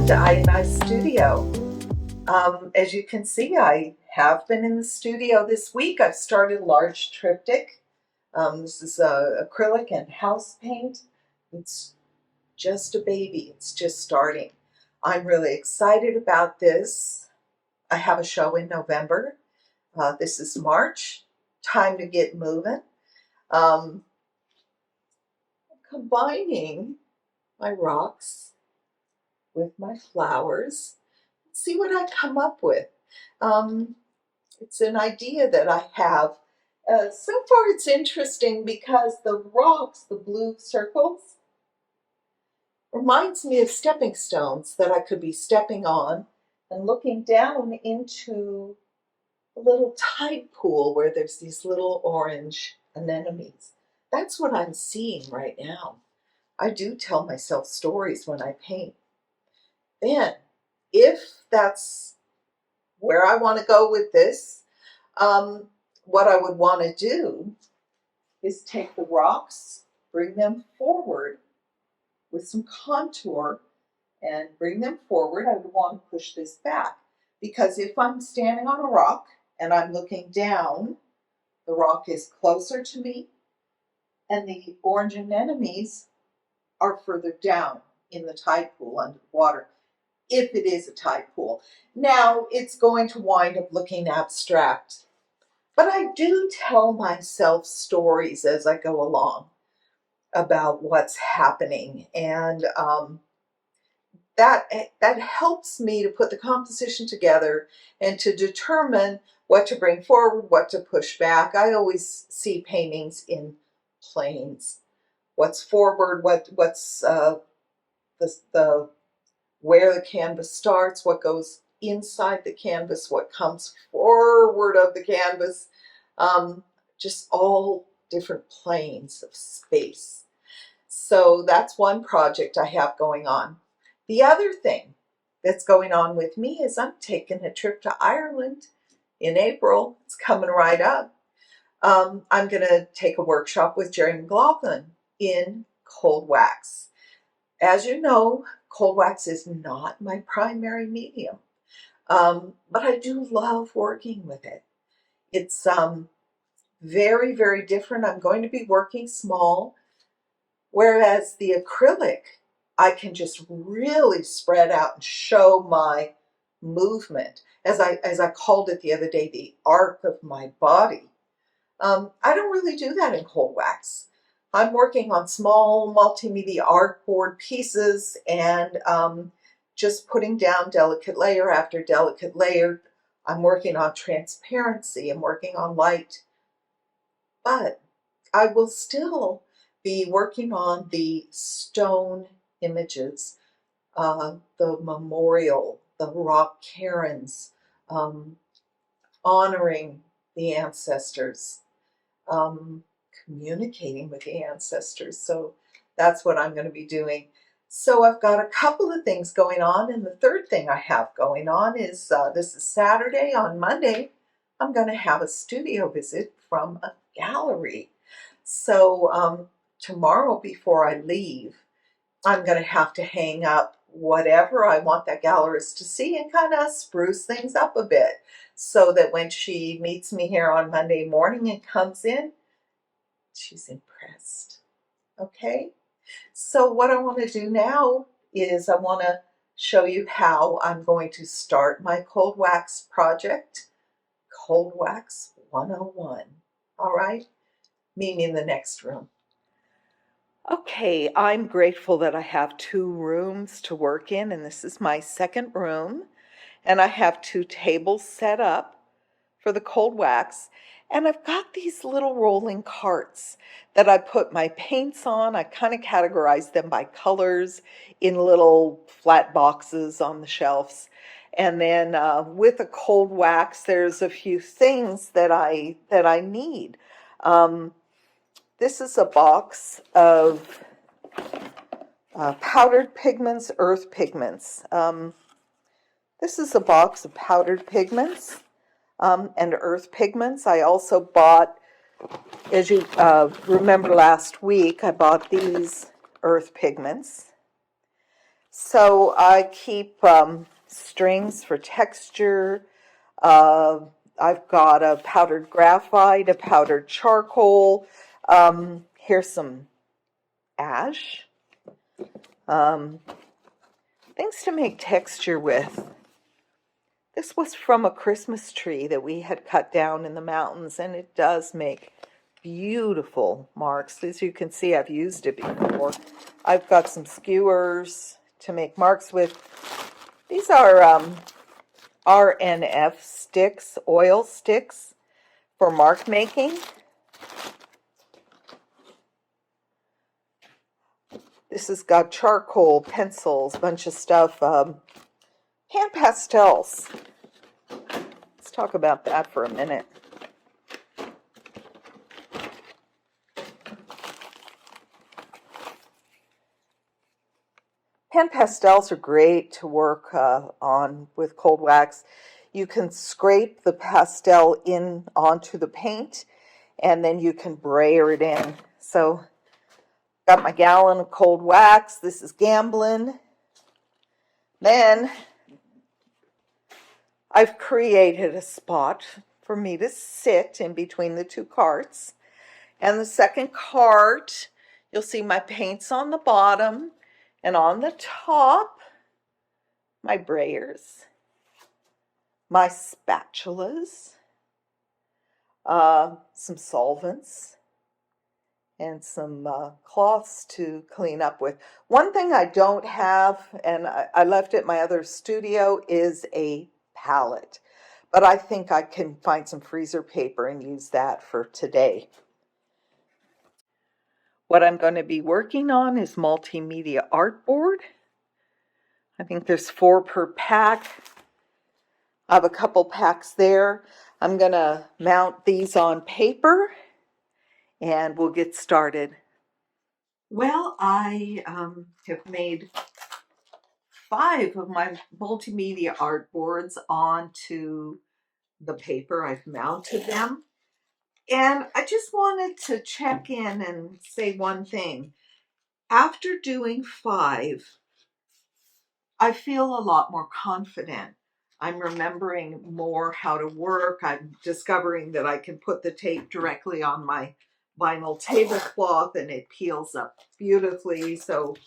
to Ionize Studio. As you can see, I have been in the studio this week. I've started a large triptych. This is acrylic and house paint. It's just a baby. It's just starting. I'm really excited about this. I have a show in November. This is March. Time to get moving. Combining my rocks with my flowers. See what I come up with. It's an idea that I have. So far it's interesting because the rocks, the blue circles, reminds me of stepping stones that I could be stepping on and looking down into a little tide pool where there's these little orange anemones. That's what I'm seeing right now. I do tell myself stories when I paint. Then, if that's where I want to go with this, what I would want to do is take the rocks, bring them forward with some contour, and bring them forward. I would want to push this back because if I'm standing on a rock and I'm looking down, the rock is closer to me and the orange anemones are further down in the tide pool under the water, if it is a tide pool. Now, it's going to wind up looking abstract, but I do tell myself stories as I go along about what's happening, and that helps me to put the composition together and to determine what to bring forward, what to push back. I always see paintings in planes. What's forward, what's the where the canvas starts, what goes inside the canvas, what comes forward of the canvas, just all different planes of space. So that's one project I have going on. The other thing that's going on with me is I'm taking a trip to Ireland in April. It's coming right up. I'm going to take a workshop with Jerry McLaughlin in cold wax. As you know, cold wax is not my primary medium, but I do love working with it. It's very, very different. I'm going to be working small, whereas the acrylic, I can just really spread out and show my movement. As I called it the other day, the arc of my body. I don't really do that in cold wax. I'm working on small multimedia artboard pieces and just putting down delicate layer after delicate layer. I'm working on transparency. I'm working on light. But I will still be working on the stone images, the memorial, the rock cairns, honoring the ancestors, communicating with the ancestors. So that's what I'm going to be doing. So I've got a couple of things going on, and the third thing I have going on is this is Saturday. On Monday, I'm going to have a studio visit from a gallery. So tomorrow before I leave, I'm going to have to hang up whatever I want that gallerist to see and kind of spruce things up a bit so that when she meets me here on Monday morning and comes in, she's impressed. Okay? So what I want to do now is I want to show you how I'm going to start my cold wax project, Cold Wax 101. All right? Meet me in the next room. Okay, I'm grateful that I have 2 rooms to work in, and this is my second room. And I have 2 tables set up for the cold wax. And I've got these little rolling carts that I put my paints on. I kind of categorize them by colors in little flat boxes on the shelves. And then with a cold wax, there's a few things that I need. This is a box of powdered pigments, earth pigments. This is a box of powdered pigments and earth pigments. I also bought, as you remember last week, I bought these earth pigments. So I keep strings for texture. Uh, I've got a powdered graphite, a powdered charcoal. Here's some ash. Um, Things to make texture with. This was from a Christmas tree that we had cut down in the mountains, and it does make beautiful marks. As you can see, I've used it before. I've got some skewers to make marks with. These are RNF sticks, oil sticks for mark making. This has got charcoal, pencils, a bunch of stuff. Hand pastels. Let's talk about that for a minute. Hand pastels are great to work on with cold wax. You can scrape the pastel in onto the paint, and then you can brayer it in. So, got my gallon of cold wax. This is Gamblin. Then, I've created a spot for me to sit in between the two carts. And the second cart, you'll see my paints on the bottom, and on the top, my brayers, my spatulas, some solvents, and some cloths to clean up with. One thing I don't have, and I left at my other studio, is a palette. But I think I can find some freezer paper and use that for today. What I'm going to be working on is multimedia artboard. I think there's 4 per pack. I have a couple packs there. I'm going to mount these on paper and we'll get started. Well, I have made 5 of my multimedia artboards onto the paper. I've mounted them. And I just wanted to check in and say one thing. After doing 5, I feel a lot more confident. I'm remembering more how to work. I'm discovering that I can put the tape directly on my vinyl tablecloth and it peels up beautifully. So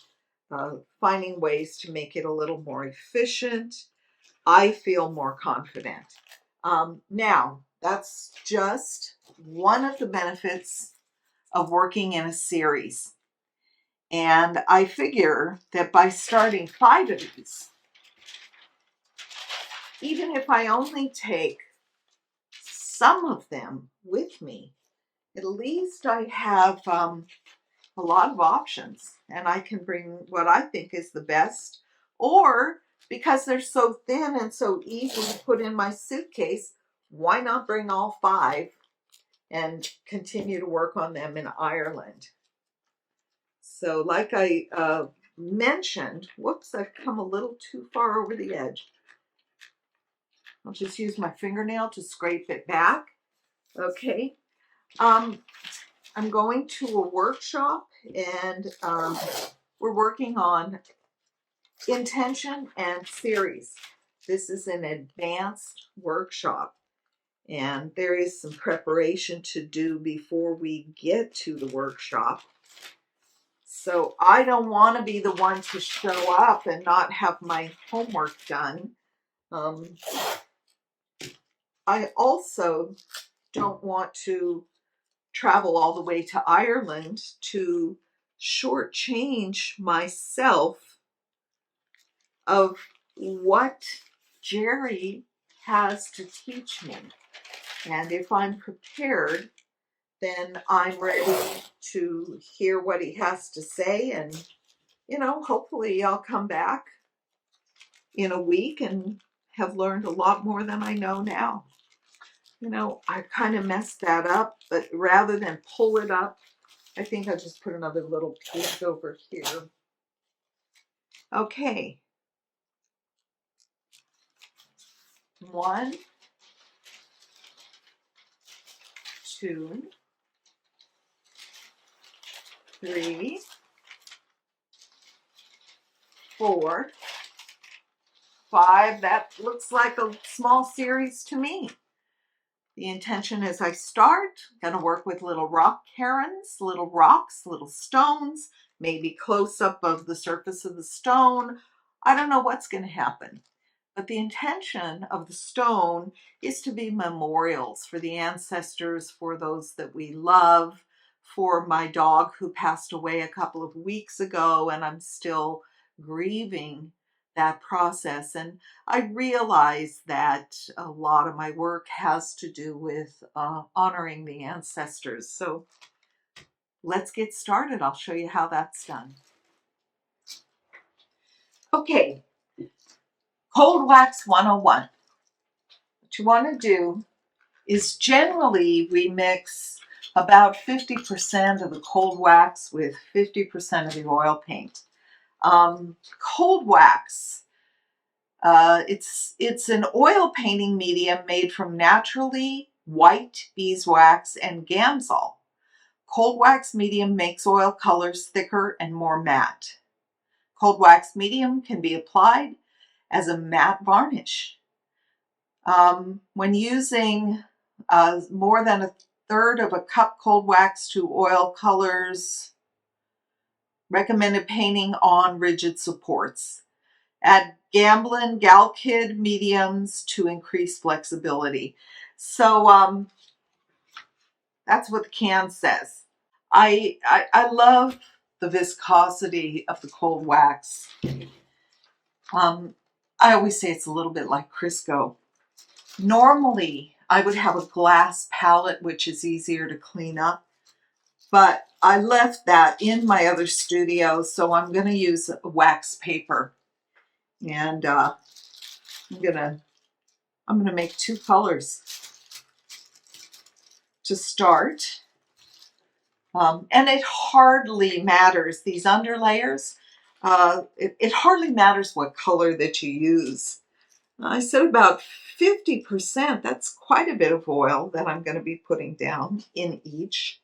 finding ways to make it a little more efficient, I feel more confident. Now, that's just one of the benefits of working in a series. And I figure that by starting 5 of these, even if I only take some of them with me, at least I have a lot of options and I can bring what I think is the best. Or because they're so thin and so easy to put in my suitcase, why not bring all 5 and continue to work on them in Ireland? So like I mentioned, whoops, I've come a little too far over the edge. I'll just use my fingernail to scrape it back. Okay. I'm going to a workshop and we're working on intention and series. This is an advanced workshop and there is some preparation to do before we get to the workshop. So I don't want to be the one to show up and not have my homework done. I also don't want to travel all the way to Ireland to shortchange myself of what Jerry has to teach me. And if I'm prepared, then I'm ready to hear what he has to say. And, hopefully I'll come back in a week and have learned a lot more than I know now. I kind of messed that up, but rather than pull it up, I think I'll just put another little piece over here. Okay. 1, 2, 3, 4, 5. That looks like a small series to me. The intention as I start, I'm going to work with little rock herons, little rocks, little stones, maybe close up of the surface of the stone. I don't know what's going to happen. But the intention of the stone is to be memorials for the ancestors, for those that we love, for my dog who passed away a couple of weeks ago, and I'm still grieving that process. And I realize that a lot of my work has to do with honoring the ancestors. So let's get started. I'll show you how that's done. Okay, Cold Wax 101. What you want to do is generally we mix about 50% of the cold wax with 50% of the oil paint. Cold wax, it's an oil painting medium made from naturally white beeswax and Gamsol. Cold wax medium makes oil colors thicker and more matte. Cold wax medium can be applied as a matte varnish. When using more than a third of a cup cold wax to oil colors, recommended painting on rigid supports. Add Gamblin Galkyd mediums to increase flexibility. So that's what the can says. I love the viscosity of the cold wax. I always say it's a little bit like Crisco. Normally, I would have a glass palette, which is easier to clean up, but I left that in my other studio, so I'm going to use wax paper, and I'm gonna make 2 colors to start, and it hardly matters, these underlayers. It hardly matters what color that you use. I said about 50%, that's quite a bit of oil that I'm going to be putting down in each.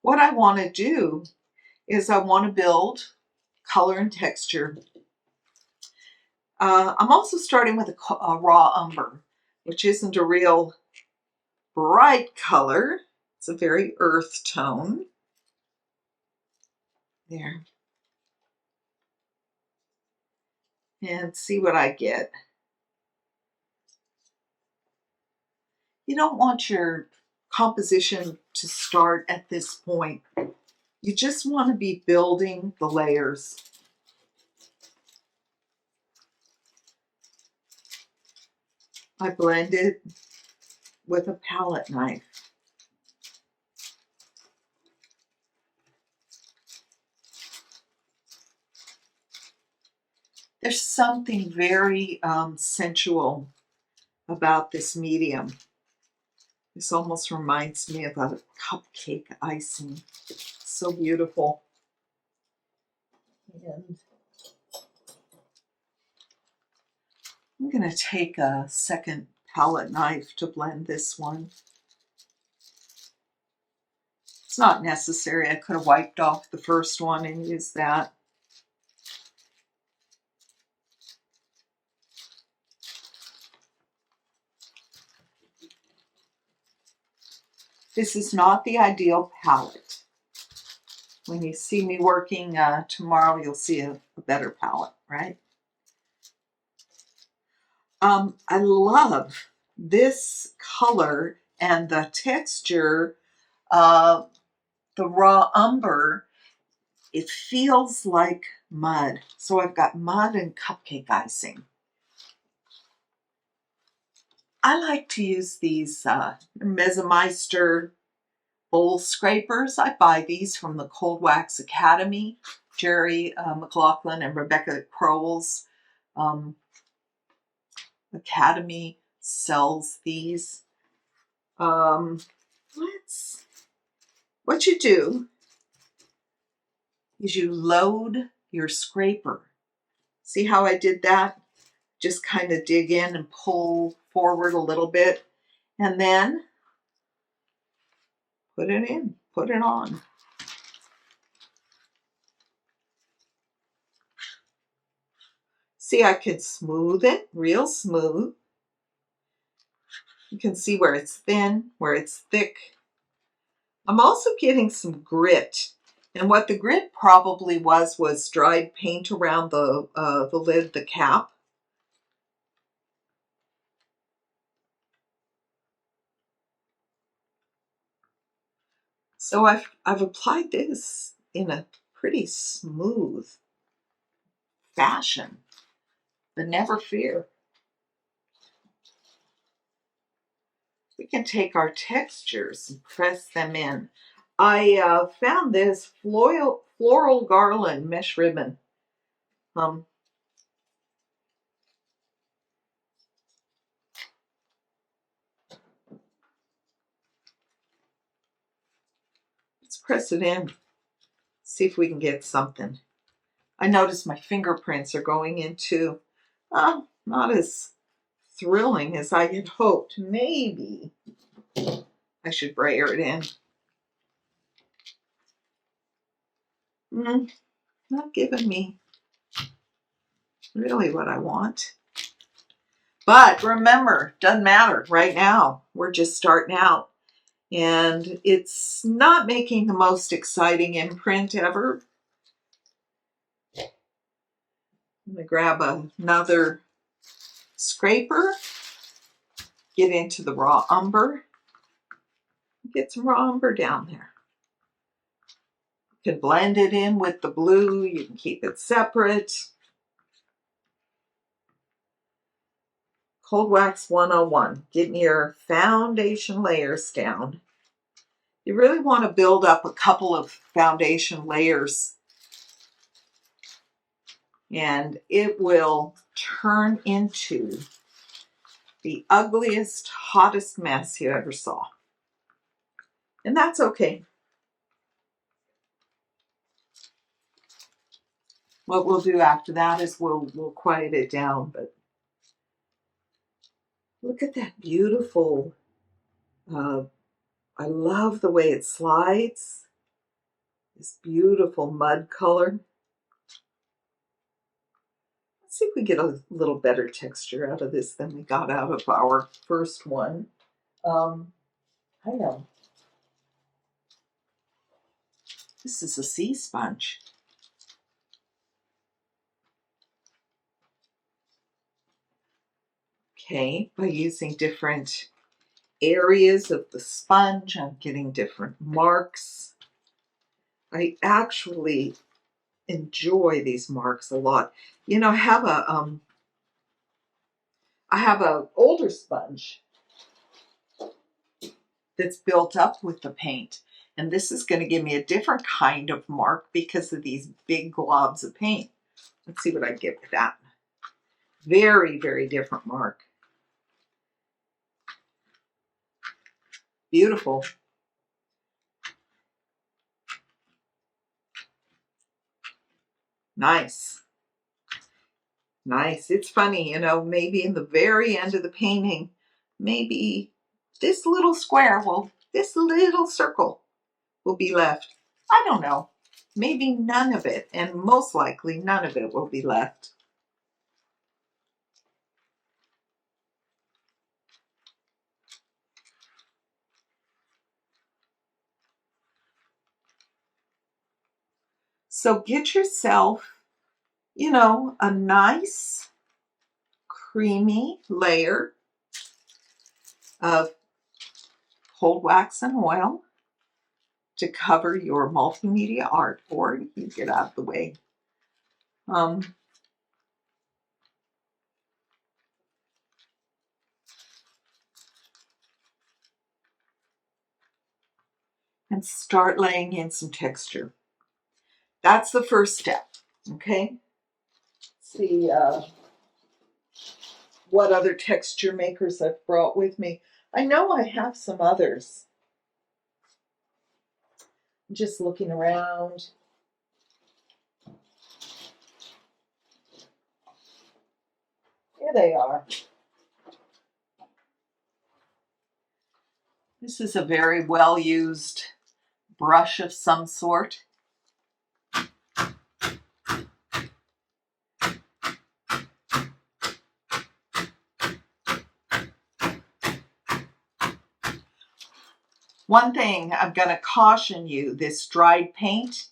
What I want to do is I want to build color and texture. I'm also starting with a raw umber, which isn't a real bright color. It's a very earth tone. There. And see what I get. You don't want your composition to start at this point. You just want to be building the layers. I blend it with a palette knife. There's something very sensual about this medium. This almost reminds me of a cupcake icing. So beautiful. And I'm going to take a second palette knife to blend this one. It's not necessary. I could have wiped off the first one and used that. This is not the ideal palette. When you see me working tomorrow, you'll see a better palette, right? I love this color and the texture of the raw umber. It feels like mud. So I've got mud and cupcake icing. I like to use these Mezemeister bowl scrapers. I buy these from the Cold Wax Academy. Jerry McLaughlin and Rebecca Crowell's Academy sells these. What you do is you load your scraper. See how I did that? Just kind of dig in and pull forward a little bit, and then put it in, put it on. See, I can smooth it real smooth. You can see where it's thin, where it's thick. I'm also getting some grit. And what the grit probably was dried paint around the lid, the cap. So I've applied this in a pretty smooth fashion, but never fear. We can take our textures and press them in. I found this floral garland mesh ribbon. Let's press it in. See if we can get something. I notice my fingerprints are going into not as thrilling as I had hoped. Maybe I should brayer it in. Not giving me really what I want. But remember, doesn't matter right now. We're just starting out. And it's not making the most exciting imprint ever. I'm going to grab another scraper, get into the raw umber, get some raw umber down there. You can blend it in with the blue, you can keep it separate. Cold Wax 101, getting your foundation layers down. You really want to build up a couple of foundation layers and it will turn into the ugliest, hottest mess you ever saw. And that's okay. What we'll do after that is we'll quiet it down, but look at that beautiful, I love the way it slides. This beautiful mud color. Let's see if we get a little better texture out of this than we got out of our first one. I know. This is a sea sponge. Okay, by using different areas of the sponge, I'm getting different marks. I actually enjoy these marks a lot. You know, I have a older sponge that's built up with the paint, and this is going to give me a different kind of mark because of these big globs of paint. Let's see what I get with that. Very, very different mark. Beautiful. Nice. Nice. It's funny, you know, maybe in the very end of the painting, maybe this little this little circle will be left. I don't know. Maybe none of it, and most likely none of it will be left. So get yourself, you know, a nice creamy layer of cold wax and oil to cover your multimedia artboard. You get out of the way. And start laying in some texture. That's the first step, okay? See what other texture makers I've brought with me. I know I have some others. I'm just looking around. Here they are. This is a very well used brush of some sort. One thing I'm going to caution you, this dried paint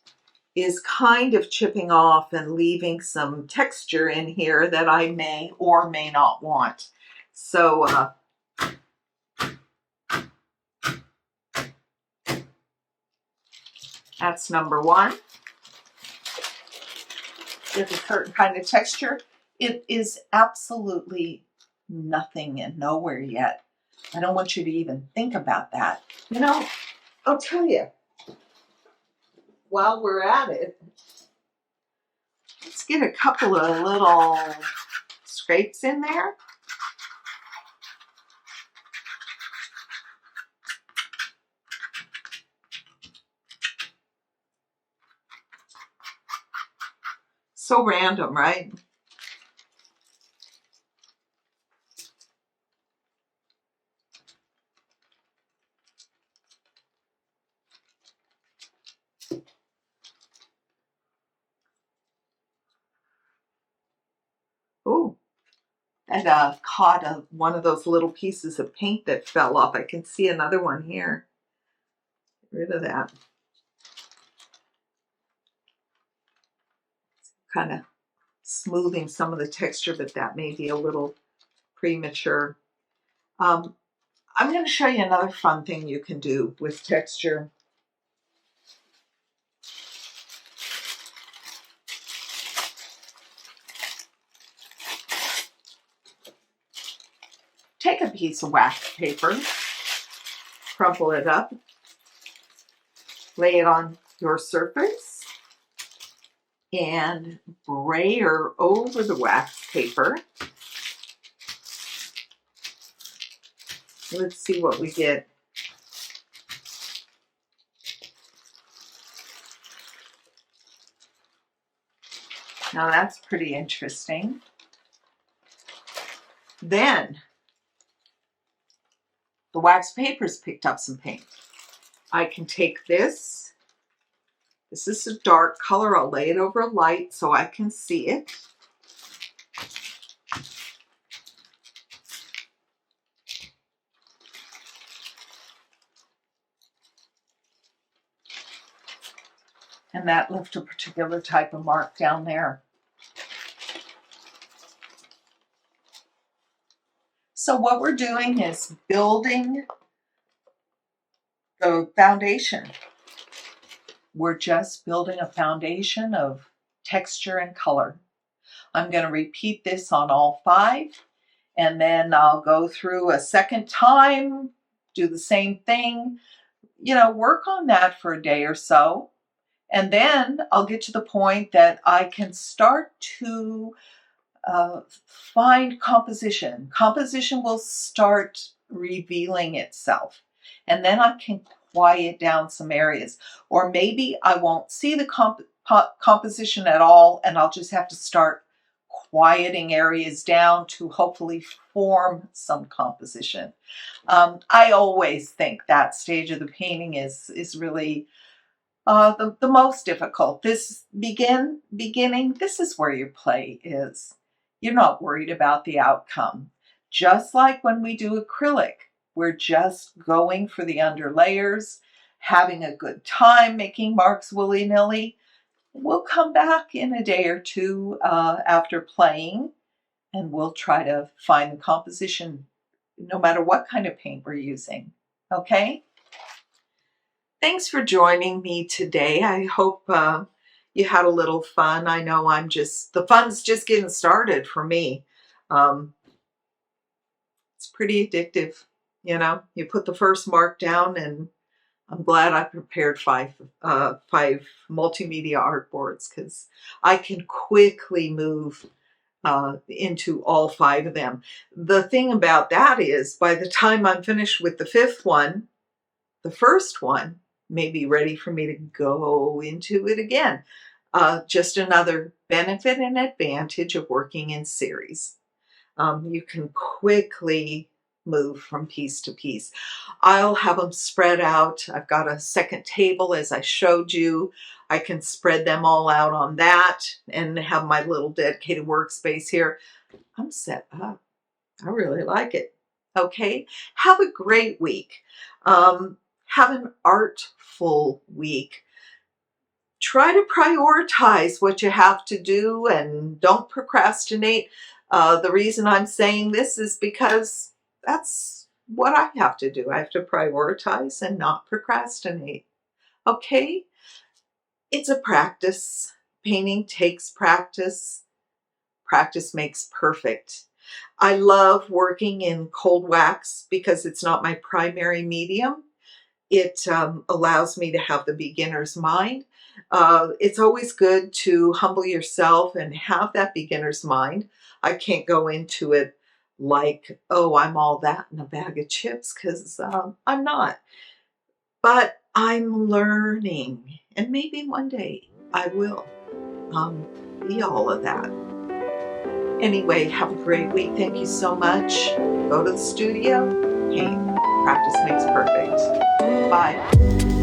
is kind of chipping off and leaving some texture in here that I may or may not want. So that's number one. There's a certain kind of texture. It is absolutely nothing and nowhere yet. I don't want you to even think about that. You know, I'll tell you, while we're at it, let's get a couple of little scrapes in there. So random, right? Oh, and caught one of those little pieces of paint that fell off. I can see another one here. Get rid of that. Kind of smoothing some of the texture, but that may be a little premature. I'm going to show you another fun thing you can do with texture. Take a piece of wax paper, crumple it up, lay it on your surface, and brayer over the wax paper. Let's see what we get. Now that's pretty interesting. Then the wax paper's picked up some paint. I can take this. This is a dark color. I'll lay it over a light so I can see it. And that left a particular type of mark down there. So what we're doing is building the foundation. We're just building a foundation of texture and color. I'm going to repeat this on all 5, and then I'll go through a second time, do the same thing. You know, work on that for a day or so. And then I'll get to the point that I can start to find composition. Composition will start revealing itself. And then I can quiet down some areas. Or maybe I won't see the composition at all, and I'll just have to start quieting areas down to hopefully form some composition. I always think that stage of the painting is really the most difficult. This beginning, this is where your play is. You're not worried about the outcome. Just like when we do acrylic, we're just going for the under layers, having a good time making marks willy-nilly. We'll come back in a day or two after playing, and we'll try to find the composition no matter what kind of paint we're using. Okay? Thanks for joining me today. I hope you had a little fun. I know the fun's just getting started for me. It's pretty addictive. You know, you put the first mark down, and I'm glad I prepared 5 multimedia artboards, because I can quickly move into all 5 of them. The thing about that is, by the time I'm finished with the 5th one, the first one may be ready for me to go into it again. Just another benefit and advantage of working in series. You can quickly move from piece to piece. I'll have them spread out. I've got a second table, as I showed you. I can spread them all out on that and have my little dedicated workspace here. I'm set up. I really like it. Okay, have a great week. have an artful week. Try to prioritize what you have to do and don't procrastinate. The reason I'm saying this is because that's what I have to do. I have to prioritize and not procrastinate. Okay? It's a practice. Painting takes practice. Practice makes perfect. I love working in cold wax because it's not my primary medium. It allows me to have the beginner's mind. It's always good to humble yourself and have that beginner's mind. I can't go into it like, oh, I'm all that in a bag of chips, because I'm not. But I'm learning, and maybe one day I will be all of that. Anyway, have a great week. Thank you so much. Go to the studio, paint. Practice makes perfect. Bye.